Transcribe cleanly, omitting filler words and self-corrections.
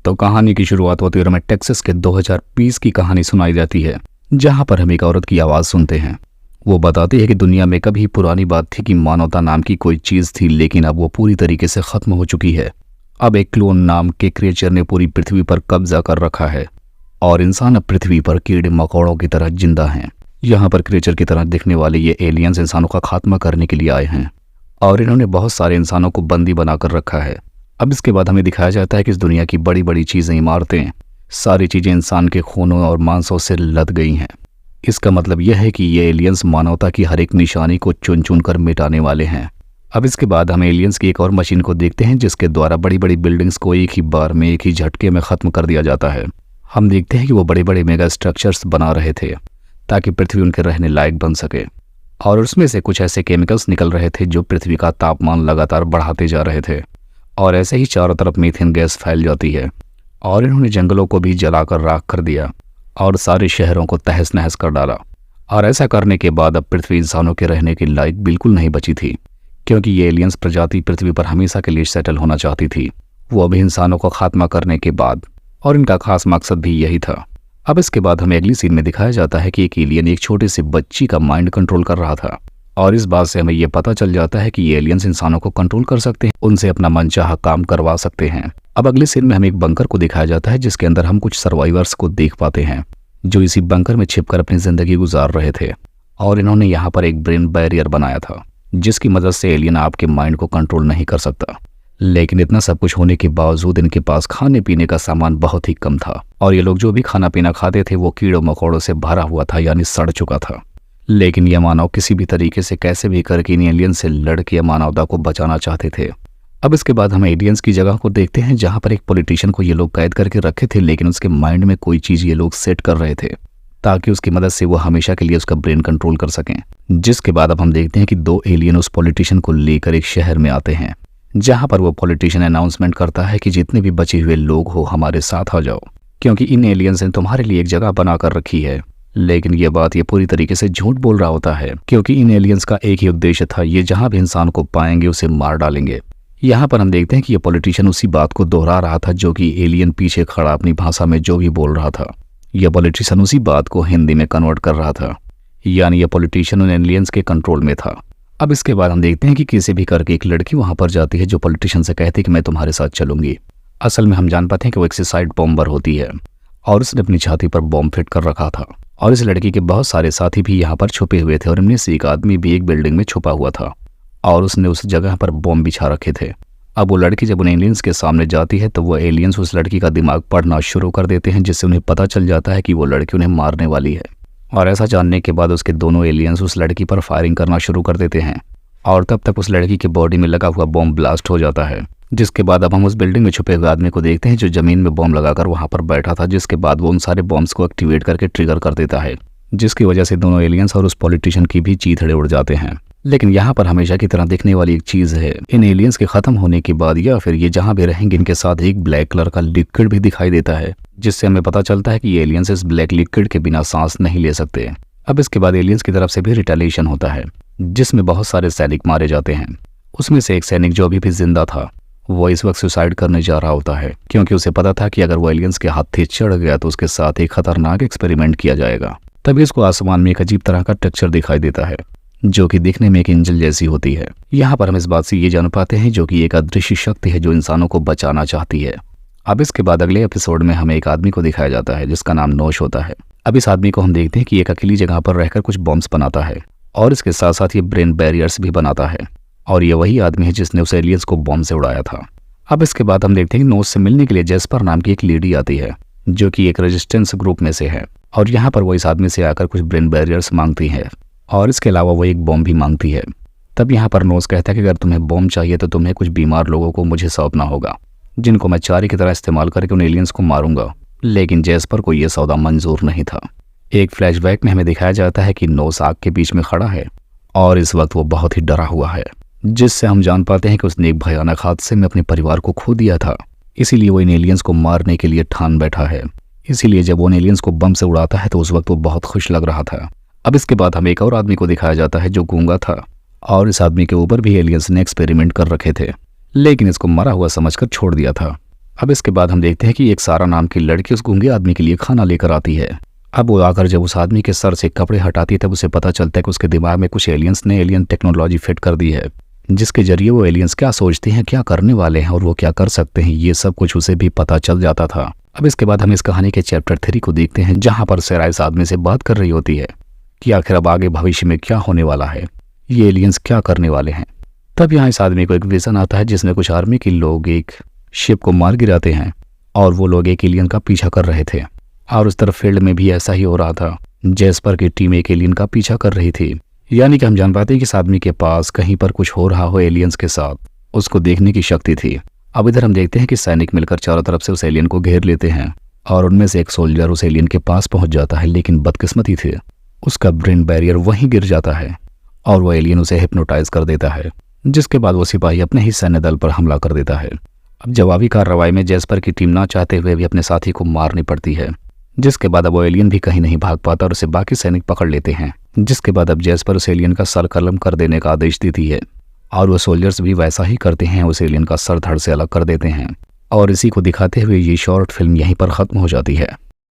तो कहानी की शुरुआत होती है और हमें टेक्सास के 2020 की कहानी सुनाई जाती है, जहां पर हम एक औरत की आवाज़ सुनते हैं। वो बताती है कि दुनिया में कभी पुरानी बात थी कि मानवता नाम की कोई चीज़ थी, लेकिन अब वो पूरी तरीके से ख़त्म हो चुकी है। अब एक क्लोन नाम के क्रिएचर ने पूरी पृथ्वी पर कब्जा कर रखा है और इंसान अब पृथ्वी पर कीड़े मकोड़ों की तरह जिंदा हैं। यहाँ पर क्रिएचर की तरह दिखने वाले ये एलियंस इंसानों का खात्मा करने के लिए आए हैं और इन्होंने बहुत सारे इंसानों को बंदी बनाकर रखा है। अब इसके बाद हमें दिखाया जाता है कि इस दुनिया की बड़ी बड़ी चीज़ें, इमारतें, सारी चीज़ें इंसान के खूनों और मांसों से लद गई हैं। इसका मतलब यह है कि ये एलियंस मानवता की हर एक निशानी को चुन चुन कर मिटाने वाले हैं। अब इसके बाद हम एलियंस की एक और मशीन को देखते हैं, जिसके द्वारा बड़ी बड़ी बिल्डिंग्स को एक ही बार में, एक ही झटके में ख़त्म कर दिया जाता है। हम देखते हैं कि वो बड़े बड़े मेगा स्ट्रक्चर्स बना रहे थे ताकि पृथ्वी उनके रहने लायक बन सके, और उसमें से कुछ ऐसे केमिकल्स निकल रहे थे जो पृथ्वी का तापमान लगातार बढ़ाते जा रहे थे, और ऐसे ही चारों तरफ मीथेन गैस फैल जाती है। और इन्होंने जंगलों को भी जलाकर राख कर दिया और सारे शहरों को तहस नहस कर डाला। और ऐसा करने के बाद अब पृथ्वी इंसानों के रहने के लायक बिल्कुल नहीं बची थी, क्योंकि ये एलियंस प्रजाति पृथ्वी पर हमेशा के लिए सेटल होना चाहती थी, वो अभी इंसानों को खात्मा करने के बाद, और इनका खास मकसद भी यही था। अब इसके बाद हमें अगली सीन में दिखाया जाता है कि एक एलियन एक छोटे से बच्ची का माइंड कंट्रोल कर रहा था, और इस बात से हमें यह पता चल जाता है कि ये एलियंस इंसानों को कंट्रोल कर सकते हैं, उनसे अपना मनचाहा काम करवा सकते हैं। अब अगले सीन में हमें एक बंकर को दिखाया जाता है, जिसके अंदर हम कुछ सर्वाइवर्स को देख पाते हैं जो इसी बंकर में छिपकर अपनी जिंदगी गुजार रहे थे, और इन्होंने यहाँ पर एक ब्रेन बैरियर बनाया था जिसकी मदद से एलियन आपके माइंड को कंट्रोल नहीं कर सकता। लेकिन इतना सब कुछ होने के बावजूद इनके पास खाने पीने का सामान बहुत ही कम था, और ये लोग जो भी खाना पीना खाते थे वो कीड़ों मकोड़ों से भरा हुआ था, यानी सड़ चुका था। लेकिन यह मानव किसी भी तरीके से कैसे भी करके इन एलियन से लड़ के मानवता को बचाना चाहते थे। अब इसके बाद हम एलियंस की जगह को देखते हैं, जहां पर एक पॉलिटिशियन को ये लोग कैद करके रखे थे, लेकिन उसके माइंड में कोई चीज़ ये लोग सेट कर रहे थे ताकि उसकी मदद से वो हमेशा के लिए उसका ब्रेन कंट्रोल कर सकें। जिसके बाद अब हम देखते हैं कि दो एलियन उस पॉलिटिशियन को लेकर एक शहर में आते हैं, जहां पर वो पॉलिटिशियन अनाउंसमेंट करता है कि जितने भी बचे हुए लोग हो हमारे साथ आ जाओ, क्योंकि इन एलियंस ने तुम्हारे लिए एक जगह बना कर रखी है। लेकिन ये बात ये पूरी तरीके से झूठ बोल रहा होता है, क्योंकि इन एलियंस का एक ही उद्देश्य था, ये जहां भी इंसान को पाएंगे उसे मार डालेंगे। यहाँ पर हम देखते हैं कि ये पॉलिटिशियन उसी बात को दोहरा रहा था जो कि एलियन पीछे खड़ा अपनी भाषा में जो भी बोल रहा था, यह पॉलिटिशियन उसी बात को हिंदी में कन्वर्ट कर रहा था, यानी यह पॉलिटिशियन उन एलियंस के कंट्रोल में था। अब इसके बाद हम देखते हैं कि किसी भी करके एक लड़की वहां पर जाती है जो पॉलिटिशियन से कहती है कि मैं तुम्हारे साथ चलूंगी। असल में हम जान पाते हैं कि वो एक सुसाइड बॉम्बर होती है, और उसने अपनी छाती पर बॉम्ब फिट कर रखा था, और इस लड़की के बहुत सारे साथी भी यहाँ पर छुपे हुए थे, और इनमें से एक आदमी भी एक बिल्डिंग में छुपा हुआ था और उसने उस जगह पर बॉम्ब बिछा रखे थे। अब वो लड़की जब उन एलियंस के सामने जाती है तो वो एलियंस उस लड़की का दिमाग पढ़ना शुरू कर देते हैं, जिससे उन्हें पता चल जाता है कि वो लड़की उन्हें मारने वाली है। और ऐसा जानने के बाद उसके दोनों एलियंस उस लड़की पर फायरिंग करना शुरू कर देते हैं, और तब तक उस लड़की की बॉडी में लगा हुआ बॉम्ब ब्लास्ट हो जाता है। जिसके बाद अब हम उस बिल्डिंग में छुपे हुए आदमी को देखते हैं जो जमीन में बॉम्ब लगाकर वहां पर बैठा था, जिसके बाद वो उन सारे बॉम्ब्स को एक्टिवेट करके ट्रिगर कर देता है, जिसकी वजह से दोनों एलियंस और उस पॉलिटिशियन की भी चीथड़े उड़ जाते हैं। लेकिन यहाँ पर हमेशा की तरह दिखने वाली एक चीज है, इन एलियंस के खत्म होने के बाद या फिर ये जहाँ भी रहेंगे इनके साथ एक ब्लैक कलर का लिक्विड भी दिखाई देता है, जिससे हमें पता चलता है कि ये एलियंस इस ब्लैक लिक्विड के बिना सांस नहीं ले सकते। अब इसके बाद एलियंस की तरफ से भी रिटेलिएशन होता है, जिसमें बहुत सारे सैनिक मारे जाते हैं। उसमें से एक सैनिक जो अभी भी जिंदा था वो इस वक्त सुसाइड करने जा रहा होता है, क्योंकि उसे पता था कि अगर वो एलियंस के हाथ चढ़ गया तो उसके साथ एक खतरनाक एक्सपेरिमेंट किया जाएगा। तभी इसको आसमान में एक अजीब तरह का टेक्सचर दिखाई देता है, जो कि दिखने में एक एंजल जैसी होती है। यहाँ पर हम इस बात से ये जान पाते हैं जो कि एक अदृश्य शक्ति है जो इंसानों को बचाना चाहती है। अब इसके बाद अगले एपिसोड में हमें एक आदमी को दिखाया जाता है जिसका नाम नोश होता है। अब इस आदमी को हम देखते हैं कि एक अकेली जगह पर रहकर कुछ बॉम्ब्स बनाता है, और इसके साथ साथ ये ब्रेन बैरियर्स भी बनाता है, और ये वही आदमी है जिसने उस एलियंस को बॉम्ब से उड़ाया था। अब इसके बाद हम देखते हैं कि नोश से मिलने के लिए जेस्पर नाम की एक लेडी आती है, जो कि एक रेजिस्टेंस ग्रुप में से है, और यहाँ पर वो इस आदमी से आकर कुछ ब्रेन बैरियर्स मांगती है, और इसके अलावा वो एक बॉम्ब भी मांगती है। तब यहाँ पर नोस कहता है कि अगर तुम्हें बॉम्ब चाहिए तो तुम्हें कुछ बीमार लोगों को मुझे सौंपना होगा, जिनको मैं चारे की तरह इस्तेमाल करके उन एलियंस को मारूंगा। लेकिन जेस्पर को यह सौदा मंजूर नहीं था। एक फ्लैशबैक में हमें दिखाया जाता है कि नोस आग के बीच में खड़ा है, और इस वक्त वो बहुत ही डरा हुआ है, जिससे हम जान पाते हैं कि उसने एक भयानक हादसे में अपने परिवार को खो दिया था, इसीलिए वो इन एलियंस को मारने के लिए ठान बैठा है। इसीलिए जब वो उन एलियंस को बम से उड़ाता है तो उस वक्त वो बहुत खुश लग रहा था। अब इसके बाद हमें एक और आदमी को दिखाया जाता है जो गूंगा था, और इस आदमी के ऊपर भी एलियंस ने एक्सपेरिमेंट कर रखे थे, लेकिन इसको मरा हुआ समझकर छोड़ दिया था। अब इसके बाद हम देखते हैं कि एक सारा नाम की लड़की उस गूंगे आदमी के लिए खाना लेकर आती है। अब वो आकर जब उस आदमी के सर से कपड़े हटाती है तब उसे पता चलता है कि उसके दिमाग में कुछ एलियंस ने एलियन टेक्नोलॉजी फिट कर दी है, जिसके जरिए वो एलियंस क्या सोचते हैं, क्या करने वाले हैं और वो क्या कर सकते हैं, ये सब कुछ उसे भी पता चल जाता था। अब इसके बाद हम इस कहानी के चैप्टर 3 को देखते हैं, जहां पर सेरा इस आदमी से बात कर रही होती है कि आखिर अब आगे भविष्य में क्या होने वाला है, ये एलियंस क्या करने वाले हैं। तब यहाँ इस आदमी को एक विजन आता है जिसमें कुछ आर्मी के लोग एक शिप को मार गिराते हैं और वो लोग एक एलियन का पीछा कर रहे थे। और उस तरफ फील्ड में भी ऐसा ही हो रहा था, जैस्पर की टीम एक एलियन का पीछा कर रही थी। यानी कि हम जान पाते हैं कि इस आदमी के पास कहीं पर कुछ हो रहा हो एलियंस के साथ, उसको देखने की शक्ति थी। अब इधर हम देखते हैं कि सैनिक मिलकर चारों तरफ से उस एलियन को घेर लेते हैं और उनमें से एक सोल्जर उस एलियन के पास पहुंच जाता है, लेकिन बदकिस्मती थी उसका ब्रेन बैरियर वहीं गिर जाता है और वो एलियन उसे हिप्नोटाइज कर देता है, जिसके बाद वो सिपाही अपने ही सैन्य दल पर हमला कर देता है। अब जवाबी कार्रवाई में जैस्पर की टीम ना चाहते हुए भी अपने साथी को मारनी पड़ती है, जिसके बाद अब वो एलियन भी कहीं नहीं भाग पाता और उसे बाकी सैनिक पकड़ लेते हैं। जिसके बाद अब जैस्पर उस एलियन का सर कलम कर देने का आदेश देती है और वो सोल्जर्स भी वैसा ही करते हैं, उस एलियन का सर धड़ से अलग कर देते हैं। और इसी को दिखाते हुए ये शॉर्ट फिल्म यहीं पर खत्म हो जाती है।